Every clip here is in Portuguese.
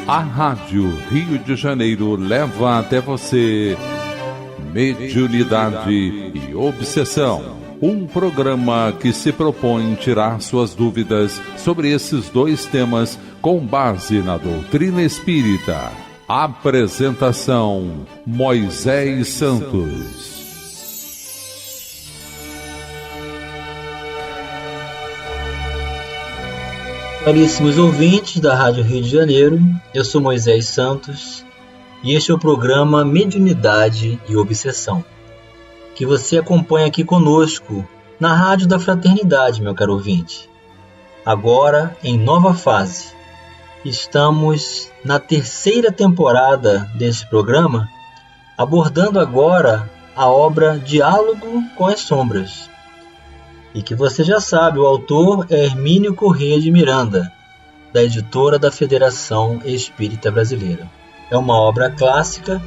A Rádio Rio de Janeiro leva até você Mediunidade e Obsessão, um programa que se propõe tirar suas dúvidas sobre esses dois temas com base na doutrina espírita. Apresentação: Moisés Santos. Caríssimos ouvintes da Rádio Rio de Janeiro, eu sou Moisés Santos e este é o programa Mediunidade e Obsessão, que você acompanha aqui conosco na Rádio da Fraternidade, meu caro ouvinte. Agora, em nova fase, estamos na terceira temporada deste programa, abordando agora a obra Diálogo com as Sombras. E que você já sabe, o autor é Hermínio Corrêa de Miranda, da editora da Federação Espírita Brasileira. É uma obra clássica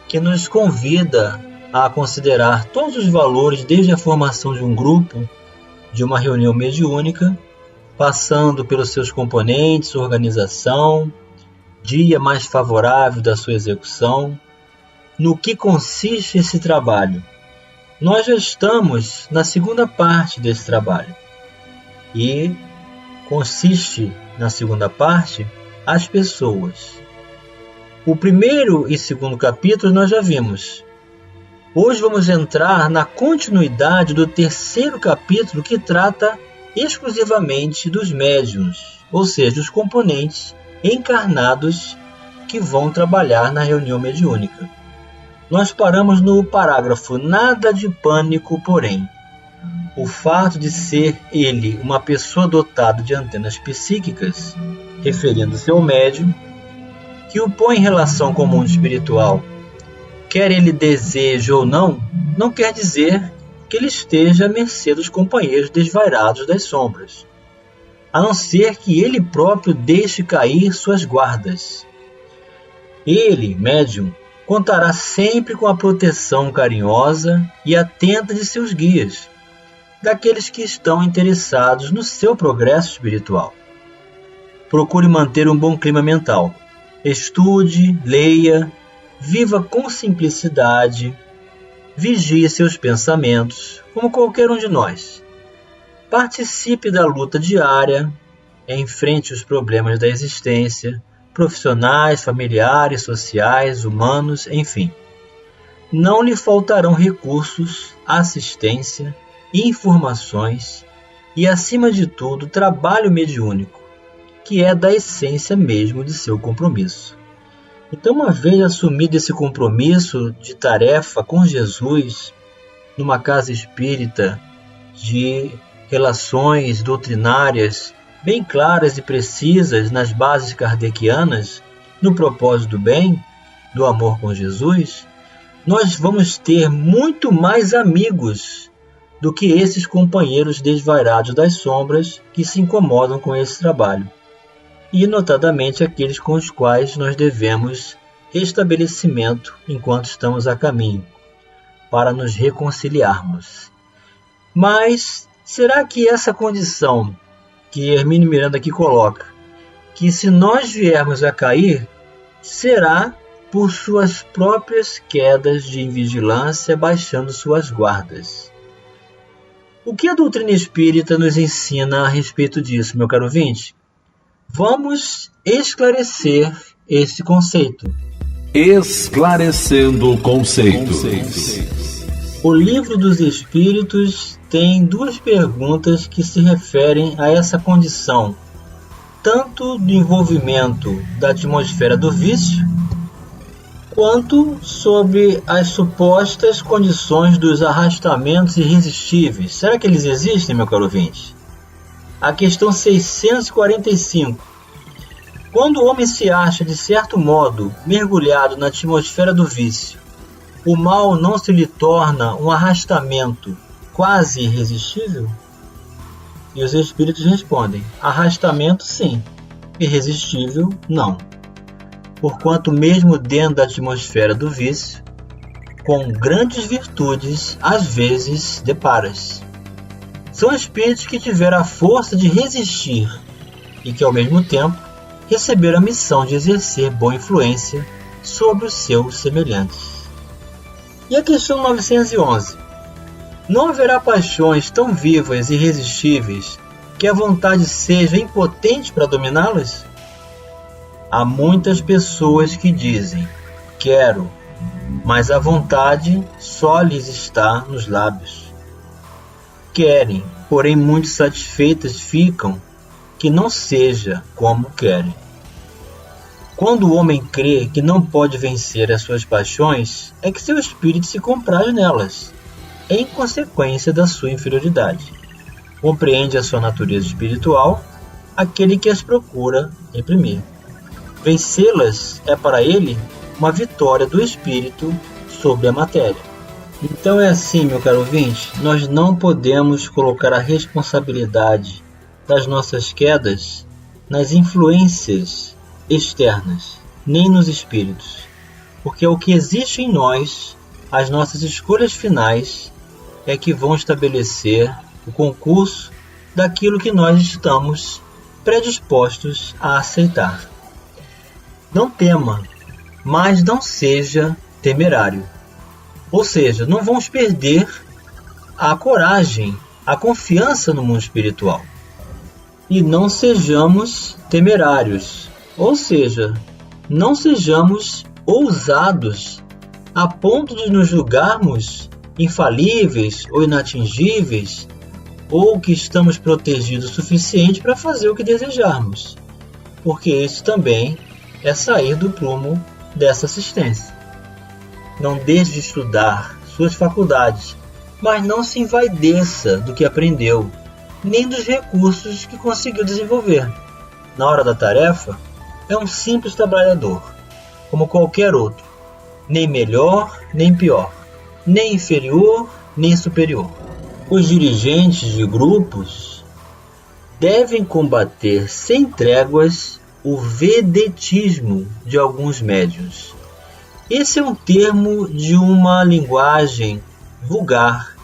que nos convida a considerar todos os valores desde a formação de um grupo, de uma reunião mediúnica, passando pelos seus componentes, organização, dia mais favorável da sua execução, no que consiste esse trabalho. Nós já estamos na segunda parte desse trabalho e consiste na segunda parte as pessoas. O primeiro e segundo capítulo nós já vimos. Hoje vamos entrar na continuidade do terceiro capítulo que trata exclusivamente dos médiuns, ou seja, os componentes encarnados que vão trabalhar na reunião mediúnica. Nós paramos no parágrafo nada de pânico, porém. O fato de ser ele uma pessoa dotada de antenas psíquicas, referindo-se ao médium, que o põe em relação com o mundo espiritual, quer ele deseje ou não, não quer dizer que ele esteja à mercê dos companheiros desvairados das sombras, a não ser que ele próprio deixe cair suas guardas. Ele, médium, contará sempre com a proteção carinhosa e atenta de seus guias, daqueles que estão interessados no seu progresso espiritual. Procure manter um bom clima mental. Estude, leia, viva com simplicidade, vigie seus pensamentos, como qualquer um de nós. Participe da luta diária, enfrente os problemas da existência, profissionais, familiares, sociais, humanos, enfim. Não lhe faltarão recursos, assistência, informações e, acima de tudo, trabalho mediúnico, que é da essência mesmo de seu compromisso. Então, uma vez assumido esse compromisso de tarefa com Jesus, numa casa espírita de relações doutrinárias bem claras e precisas nas bases kardecianas, no propósito do bem, do amor com Jesus, nós vamos ter muito mais amigos do que esses companheiros desvairados das sombras que se incomodam com esse trabalho, e notadamente aqueles com os quais nós devemos restabelecimento enquanto estamos a caminho, para nos reconciliarmos. Mas será que essa condição que Hermínio Miranda aqui coloca, que se nós viermos a cair, será por suas próprias quedas de invigilância, baixando suas guardas? O que a doutrina espírita nos ensina a respeito disso, meu caro ouvinte? Vamos esclarecer esse conceito. Esclarecendo conceitos. O Livro dos Espíritos tem duas perguntas que se referem a essa condição, tanto do envolvimento da atmosfera do vício, quanto sobre as supostas condições dos arrastamentos irresistíveis. Será que eles existem, meu caro ouvinte? A questão 645. Quando o homem se acha, de certo modo, mergulhado na atmosfera do vício, o mal não se lhe torna um arrastamento quase irresistível? E os espíritos respondem: arrastamento sim, irresistível não. Porquanto mesmo dentro da atmosfera do vício, com grandes virtudes às vezes deparas. São espíritos que tiveram a força de resistir e que ao mesmo tempo receber a missão de exercer boa influência sobre os seus semelhantes. E a questão 911. Não haverá paixões tão vivas e irresistíveis que a vontade seja impotente para dominá-las? Há muitas pessoas que dizem, quero, mas a vontade só lhes está nos lábios. Querem, porém muito satisfeitas ficam que não seja como querem. Quando o homem crê que não pode vencer as suas paixões, é que seu espírito se compraz nelas, em consequência da sua inferioridade. Compreende a sua natureza espiritual, aquele que as procura reprimir. Vencê-las é para ele uma vitória do espírito sobre a matéria. Então é assim, meu caro ouvinte, nós não podemos colocar a responsabilidade das nossas quedas nas influências externas, nem nos espíritos, porque o que existe em nós, as nossas escolhas finais, é que vão estabelecer o concurso daquilo que nós estamos predispostos a aceitar. Não tema, mas não seja temerário. Ou seja, não vamos perder a coragem, a confiança no mundo espiritual. E não sejamos temerários. Ou seja, não sejamos ousados a ponto de nos julgarmos infalíveis ou inatingíveis, ou que estamos protegidos o suficiente para fazer o que desejarmos, porque isso também é sair do prumo dessa assistência. Não deixe de estudar suas faculdades, mas não se envaideça do que aprendeu, nem dos recursos que conseguiu desenvolver. Na hora da tarefa, é um simples trabalhador, como qualquer outro, nem melhor nem pior, nem inferior nem superior. Os dirigentes de grupos devem combater sem tréguas o vedetismo de alguns médiuns. Esse é um termo de uma linguagem vulgar,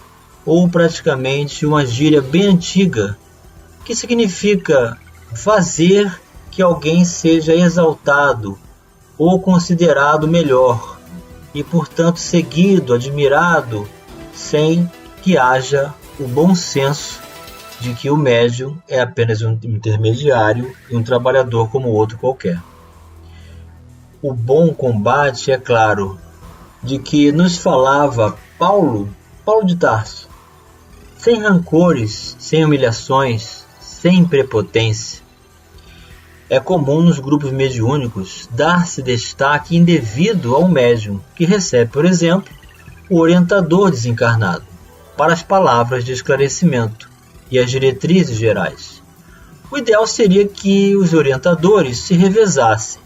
ou praticamente uma gíria bem antiga, que significa fazer que alguém seja exaltado ou considerado melhor, e portanto seguido, admirado, sem que haja o bom senso de que o médium é apenas um intermediário e um trabalhador como outro qualquer. O bom combate, é claro, de que nos falava Paulo de Tarso, sem rancores, sem humilhações, sem prepotência. É comum nos grupos mediúnicos dar-se destaque indevido ao médium que recebe, por exemplo, o orientador desencarnado para as palavras de esclarecimento e as diretrizes gerais. O ideal seria que os orientadores se revezassem,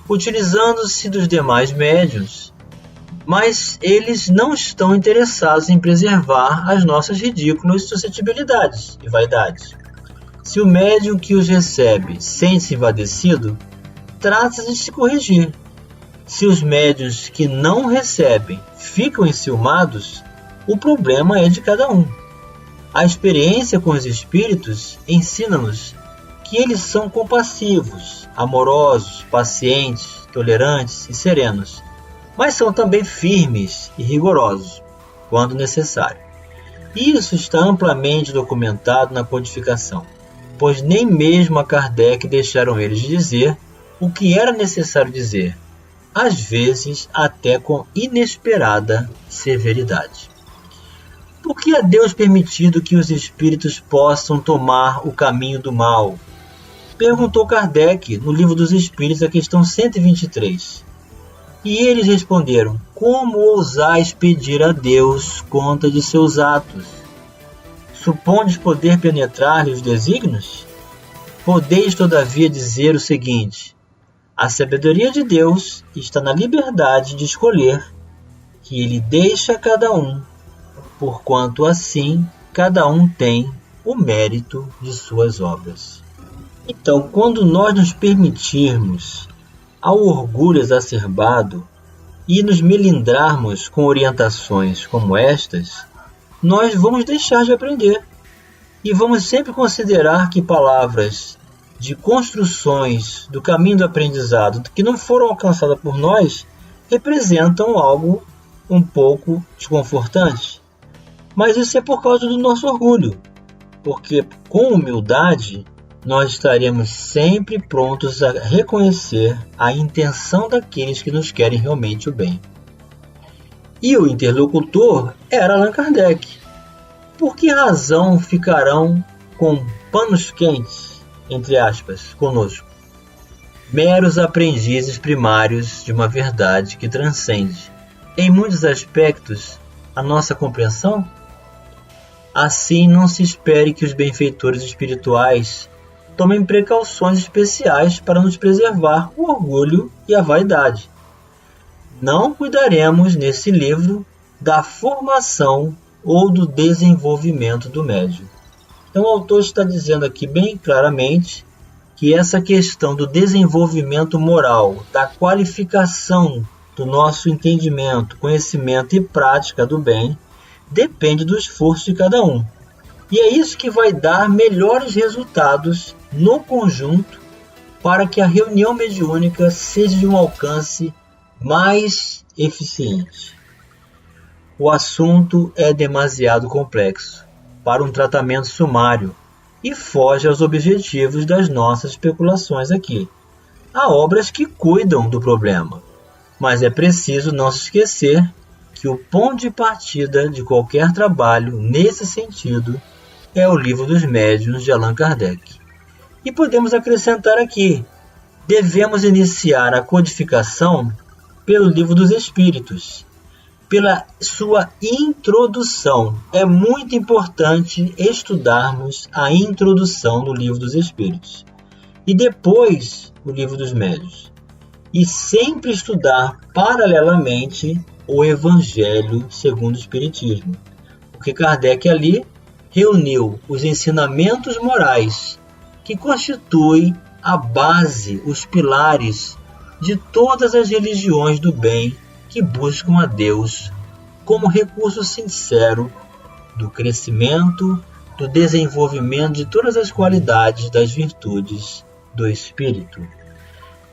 utilizando-se dos demais médiuns, mas eles não estão interessados em preservar as nossas ridículas suscetibilidades e vaidades. Se o médium que os recebe sente-se envadecido, trata-se de se corrigir. Se os médiuns que não recebem ficam enciumados, o problema é de cada um. A experiência com os espíritos ensina-nos que eles são compassivos, amorosos, pacientes, tolerantes e serenos, mas são também firmes e rigorosos, quando necessário. Isso está amplamente documentado na codificação, pois nem mesmo a Kardec deixaram eles de dizer o que era necessário dizer, às vezes até com inesperada severidade. Por que a Deus permitido que os espíritos possam tomar o caminho do mal? Perguntou Kardec no Livro dos Espíritos, a questão 123. E eles responderam: como ousais pedir a Deus conta de seus atos? Supondes poder penetrar-lhe os desígnios? Podeis todavia dizer o seguinte: a sabedoria de Deus está na liberdade de escolher, que Ele deixa a cada um, porquanto assim cada um tem o mérito de suas obras. Então, quando nós nos permitirmos ao orgulho exacerbado e nos melindrarmos com orientações como estas, nós vamos deixar de aprender e vamos sempre considerar que palavras de construções do caminho do aprendizado que não foram alcançadas por nós representam algo um pouco desconfortante. Mas isso é por causa do nosso orgulho, porque com humildade nós estaremos sempre prontos a reconhecer a intenção daqueles que nos querem realmente o bem. E o interlocutor era Allan Kardec. Por que razão ficarão com panos quentes, entre aspas, conosco? Meros aprendizes primários de uma verdade que transcende, em muitos aspectos, a nossa compreensão? Assim, não se espere que os benfeitores espirituais tomem precauções especiais para nos preservar o orgulho e a vaidade. Não cuidaremos nesse livro da formação ou do desenvolvimento do médium. Então o autor está dizendo aqui bem claramente que essa questão do desenvolvimento moral, da qualificação do nosso entendimento, conhecimento e prática do bem, depende do esforço de cada um. E é isso que vai dar melhores resultados no conjunto para que a reunião mediúnica seja de um alcance mais eficiente. O assunto é demasiado complexo para um tratamento sumário e foge aos objetivos das nossas especulações aqui. Há obras que cuidam do problema, mas é preciso não se esquecer que o ponto de partida de qualquer trabalho nesse sentido é o Livro dos Médiuns de Allan Kardec. E podemos acrescentar aqui, devemos iniciar a codificação pelo Livro dos Espíritos, pela sua introdução. É muito importante estudarmos a introdução do Livro dos Espíritos e depois o Livro dos Médiuns. E sempre estudar paralelamente o Evangelho segundo o Espiritismo, porque Kardec ali reuniu os ensinamentos morais que constituem a base, os pilares de todas as religiões do bem que buscam a Deus como recurso sincero do crescimento, do desenvolvimento de todas as qualidades das virtudes do Espírito.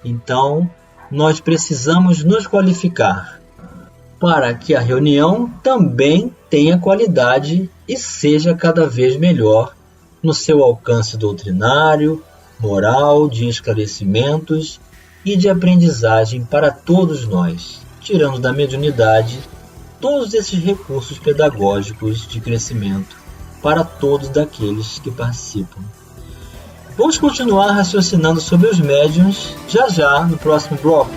Então, nós precisamos nos qualificar para que a reunião também tenha qualidade e seja cada vez melhor no seu alcance doutrinário, moral, de esclarecimentos e de aprendizagem para todos nós, tirando da mediunidade todos esses recursos pedagógicos de crescimento para todos daqueles que participam. Vamos continuar raciocinando sobre os médiuns já no próximo bloco.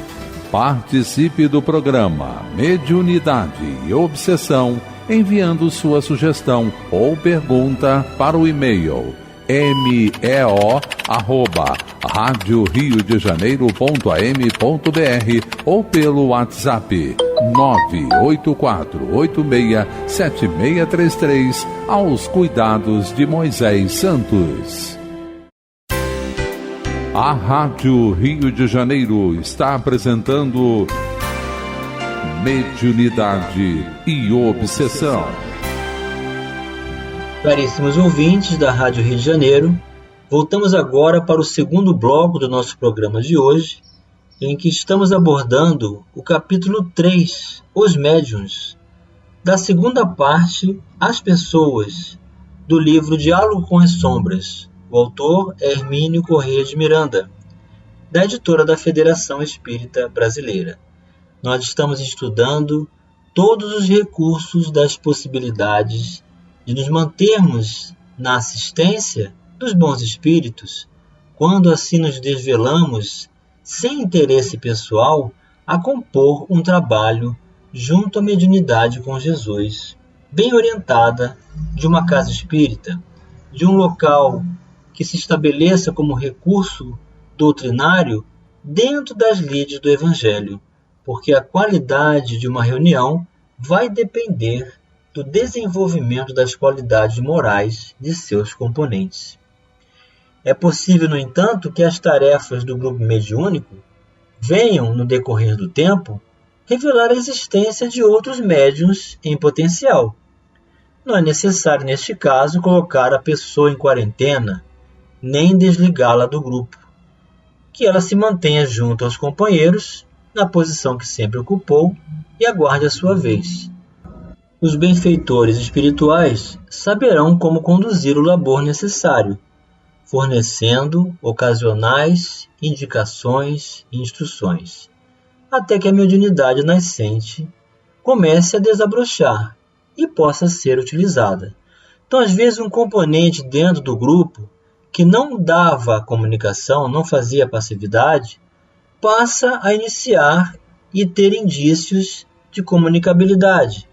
Participe do programa Mediunidade e Obsessão enviando sua sugestão ou pergunta para o e-mail meo@radioriodejaneiro.am.br ou pelo WhatsApp 984867633 aos cuidados de Moisés Santos. A Rádio Rio de Janeiro está apresentando Mediunidade e Obsessão. Caríssimos ouvintes da Rádio Rio de Janeiro, voltamos agora para o segundo bloco do nosso programa de hoje, em que estamos abordando o capítulo 3, Os Médiuns, da segunda parte, As Pessoas, do livro Diálogo com as Sombras. O autor é Hermínio Corrêa de Miranda, da editora da Federação Espírita Brasileira. Nós estamos estudando todos os recursos das possibilidades de nos mantermos na assistência dos bons espíritos, quando assim nos desvelamos, sem interesse pessoal, a compor um trabalho junto à mediunidade com Jesus, bem orientada, de uma casa espírita, de um local que se estabeleça como recurso doutrinário dentro das lides do Evangelho, porque a qualidade de uma reunião vai depender do desenvolvimento das qualidades morais de seus componentes. É possível, no entanto, que as tarefas do grupo mediúnico venham, no decorrer do tempo, revelar a existência de outros médiuns em potencial. Não é necessário, neste caso, colocar a pessoa em quarentena, nem desligá-la do grupo, que ela se mantenha junto aos companheiros, na posição que sempre ocupou, e aguarde a sua vez. Os benfeitores espirituais saberão como conduzir o labor necessário, fornecendo ocasionais indicações e instruções, até que a mediunidade nascente comece a desabrochar e possa ser utilizada. Então, às vezes, um componente dentro do grupo que não dava comunicação, não fazia passividade, passa a iniciar e ter indícios de comunicabilidade,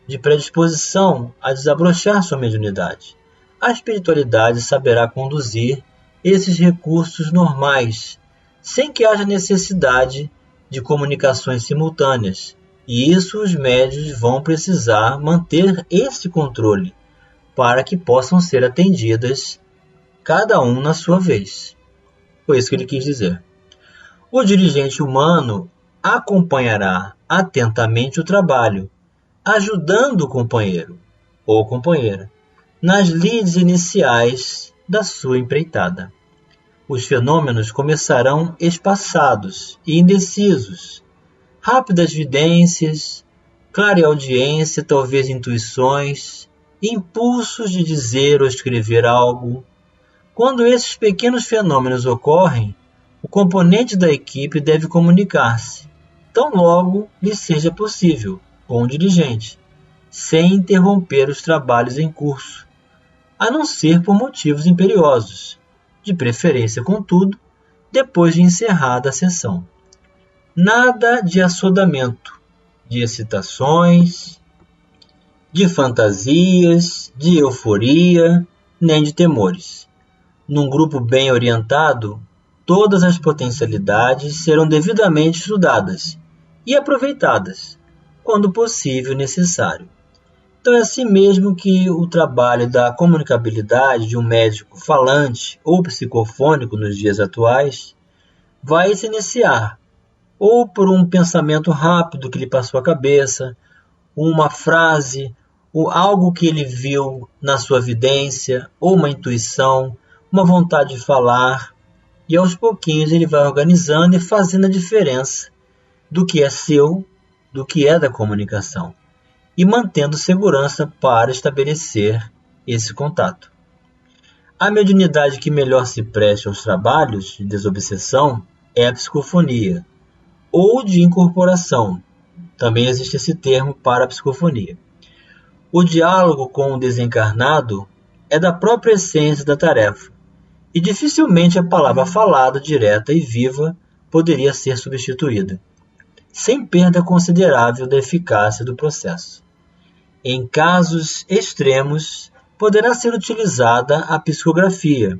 de predisposição a desabrochar sua mediunidade. A espiritualidade saberá conduzir esses recursos normais, sem que haja necessidade de comunicações simultâneas. E isso os médiuns vão precisar manter esse controle, para que possam ser atendidas cada um na sua vez. Foi isso que ele quis dizer. O dirigente humano acompanhará atentamente o trabalho, ajudando o companheiro ou companheira nas lides iniciais da sua empreitada. Os fenômenos começarão espaçados e indecisos, rápidas vidências, clareaudiência, talvez intuições, impulsos de dizer ou escrever algo. Quando esses pequenos fenômenos ocorrem, o componente da equipe deve comunicar-se, tão logo lhe seja possível, com o dirigente, sem interromper os trabalhos em curso, a não ser por motivos imperiosos, de preferência, contudo, depois de encerrada a sessão. Nada de assodamento, de excitações, de fantasias, de euforia, nem de temores. Num grupo bem orientado, todas as potencialidades serão devidamente estudadas e aproveitadas, quando possível e necessário. Então é assim mesmo que o trabalho da comunicabilidade de um médico falante ou psicofônico nos dias atuais vai se iniciar, ou por um pensamento rápido que lhe passou à cabeça, uma frase, ou algo que ele viu na sua vidência, ou uma intuição, uma vontade de falar, e aos pouquinhos ele vai organizando e fazendo a diferença do que é seu, do que é da comunicação, e mantendo segurança para estabelecer esse contato. A mediunidade que melhor se presta aos trabalhos de desobsessão é a psicofonia, ou de incorporação. Também existe esse termo para a psicofonia. O diálogo com o desencarnado é da própria essência da tarefa, e dificilmente a palavra falada, direta e viva poderia ser substituída, sem perda considerável da eficácia do processo. Em casos extremos, poderá ser utilizada a psicografia.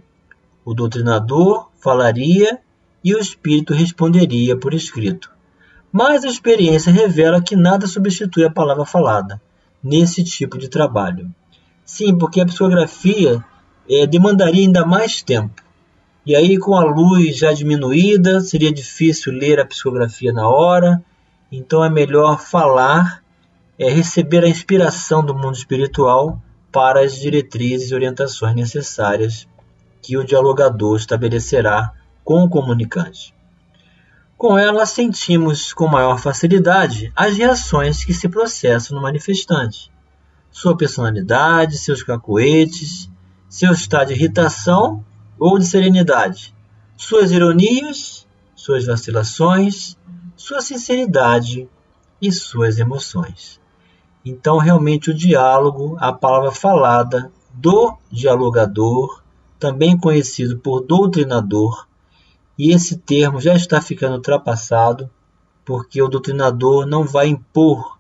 O doutrinador falaria e o espírito responderia por escrito. Mas a experiência revela que nada substitui a palavra falada nesse tipo de trabalho. Sim, porque a psicografia demandaria ainda mais tempo. E aí, com a luz já diminuída, seria difícil ler a psicografia na hora. Então é melhor falar, receber a inspiração do mundo espiritual para as diretrizes e orientações necessárias que o dialogador estabelecerá com o comunicante. Com ela, sentimos com maior facilidade as reações que se processam no manifestante, sua personalidade, seus cacoetes, seu estado de irritação ou de serenidade, suas ironias, suas vacilações, sua sinceridade e suas emoções. Então, realmente, o diálogo, a palavra falada do dialogador, também conhecido por doutrinador, e esse termo já está ficando ultrapassado, porque o doutrinador não vai impor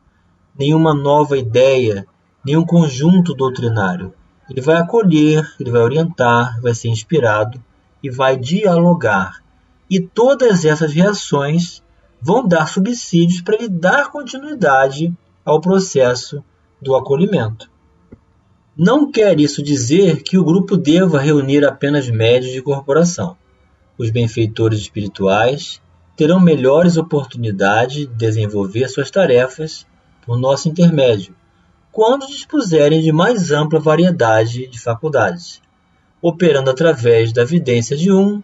nenhuma nova ideia, nenhum conjunto doutrinário. Ele vai acolher, ele vai orientar, vai ser inspirado e vai dialogar. E todas essas reações vão dar subsídios para ele dar continuidade ao processo do acolhimento. Não quer isso dizer que o grupo deva reunir apenas médios de corporação. Os benfeitores espirituais terão melhores oportunidades de desenvolver suas tarefas por nosso intermédio, quando dispuserem de mais ampla variedade de faculdades. operando através da vidência de um,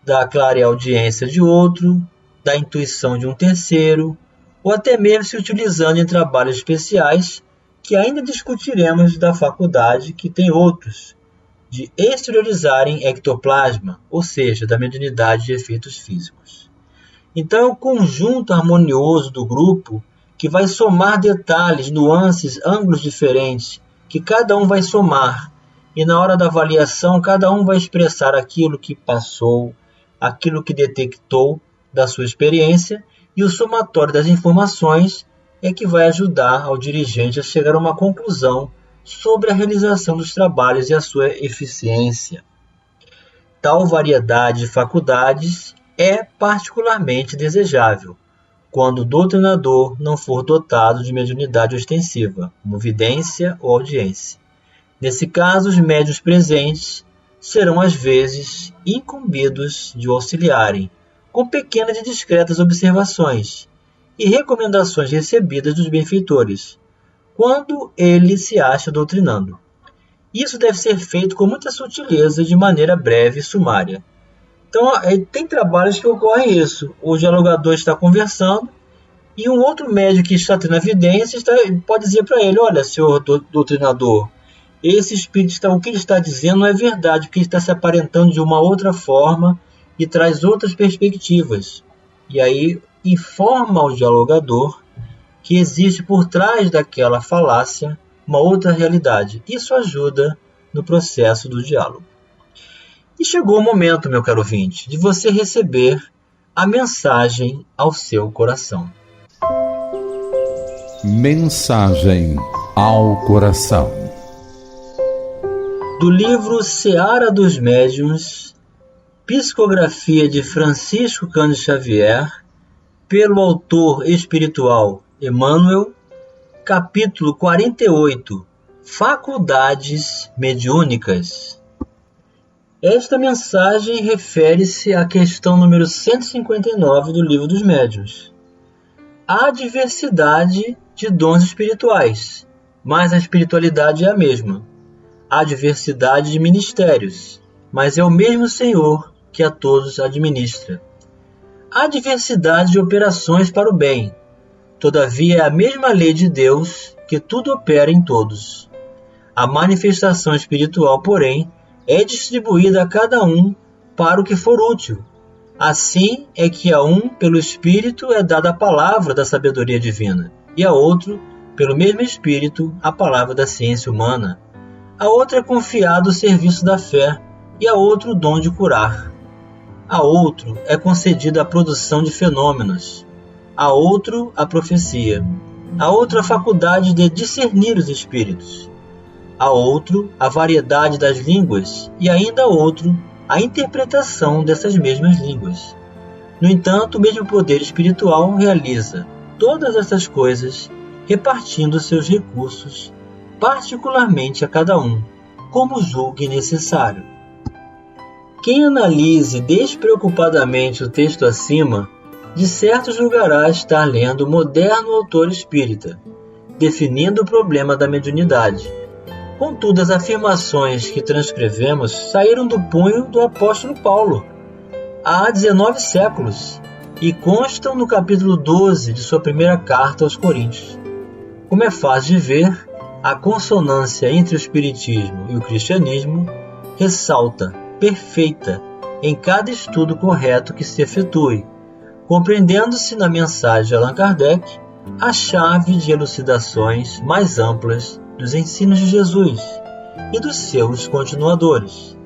da clareaudiência de outro, da intuição de um terceiro, ou até mesmo se utilizando em trabalhos especiais que ainda discutiremos da faculdade que tem outros, de exteriorizarem ectoplasma, ou seja, da mediunidade de efeitos físicos. Então é o conjunto harmonioso do grupo que vai somar detalhes, nuances, ângulos diferentes, que cada um vai somar, e na hora da avaliação cada um vai expressar aquilo que passou, aquilo que detectou da sua experiência, e o somatório das informações é que vai ajudar ao dirigente a chegar a uma conclusão sobre a realização dos trabalhos e a sua eficiência. Tal variedade de faculdades é particularmente desejável quando o doutrinador não for dotado de mediunidade ostensiva, como vidência ou audiência. Nesse caso, os médiuns presentes serão às vezes incumbidos de o auxiliarem, com pequenas e discretas observações e recomendações recebidas dos benfeitores, quando ele se acha doutrinando. Isso deve ser feito com muita sutileza, de maneira breve e sumária. Então, tem trabalhos que ocorrem isso. O dialogador está conversando e um outro médium que está tendo evidência pode dizer para ele: olha, senhor doutrinador, esse espírito, o que ele está dizendo não é verdade, porque ele está se aparentando de uma outra forma e traz outras perspectivas. E aí informa ao dialogador que existe por trás daquela falácia uma outra realidade. Isso ajuda no processo do diálogo. E chegou o momento, meu caro ouvinte, de você receber a mensagem ao seu coração. Mensagem ao coração. Do livro Seara dos Médiuns, psicografia de Francisco Cândido Xavier, pelo autor espiritual Emmanuel, capítulo 48, Faculdades Mediúnicas. Esta mensagem refere-se à questão número 159 do Livro dos Médiuns. Há diversidade de dons espirituais, mas a espiritualidade é a mesma. Há diversidade de ministérios, mas é o mesmo Senhor que a todos administra. Há diversidade de operações para o bem, todavia é a mesma lei de Deus que tudo opera em todos. A manifestação espiritual, porém, é distribuída a cada um para o que for útil. Assim é que a um, pelo Espírito, é dada a palavra da sabedoria divina, e a outro, pelo mesmo Espírito, a palavra da ciência humana. A outro é confiado o serviço da fé, e a outro o dom de curar. A outro é concedida a produção de fenômenos. A outro a profecia. A outro a faculdade de discernir os espíritos. A outro a variedade das línguas, e ainda a outro a interpretação dessas mesmas línguas. No entanto, o mesmo poder espiritual realiza todas essas coisas, repartindo seus recursos, particularmente a cada um, como julgue necessário. Quem analise despreocupadamente o texto acima, de certo julgará estar lendo o moderno autor espírita, definindo o problema da mediunidade. Contudo, as afirmações que transcrevemos saíram do punho do apóstolo Paulo, há 19 séculos, e constam no capítulo 12 de sua primeira carta aos Coríntios. Como é fácil de ver, a consonância entre o espiritismo e o cristianismo ressalta, perfeita, em cada estudo correto que se efetue, compreendendo-se na mensagem de Allan Kardec a chave de elucidações mais amplas dos ensinos de Jesus e dos seus continuadores.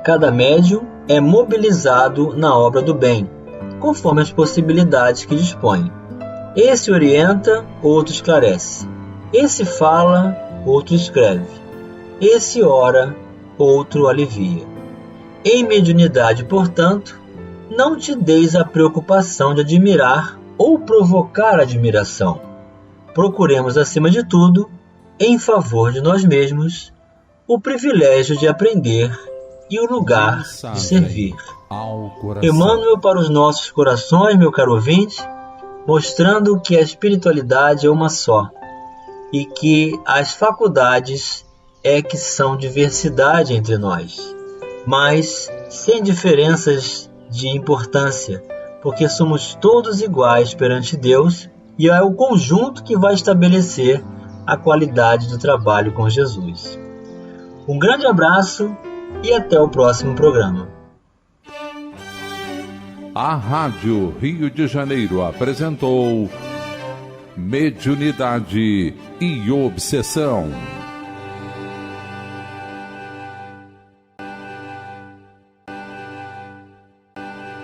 Cada médium é mobilizado na obra do bem, conforme as possibilidades que dispõe. Esse orienta, outro esclarece. Esse fala, outro escreve. Esse ora, outro alivia. Em mediunidade, portanto, não te deis a preocupação de admirar ou provocar admiração. Procuremos, acima de tudo, em favor de nós mesmos, o privilégio de aprender e o lugar de servir. Emmanuel para os nossos corações, meu caro ouvinte, mostrando que a espiritualidade é uma só e que as faculdades é que são diversidade entre nós, mas sem diferenças de importância, porque somos todos iguais perante Deus e é o conjunto que vai estabelecer a qualidade do trabalho com Jesus. Um grande abraço e até o próximo programa. A Rádio Rio de Janeiro apresentou Mediunidade e Obsessão.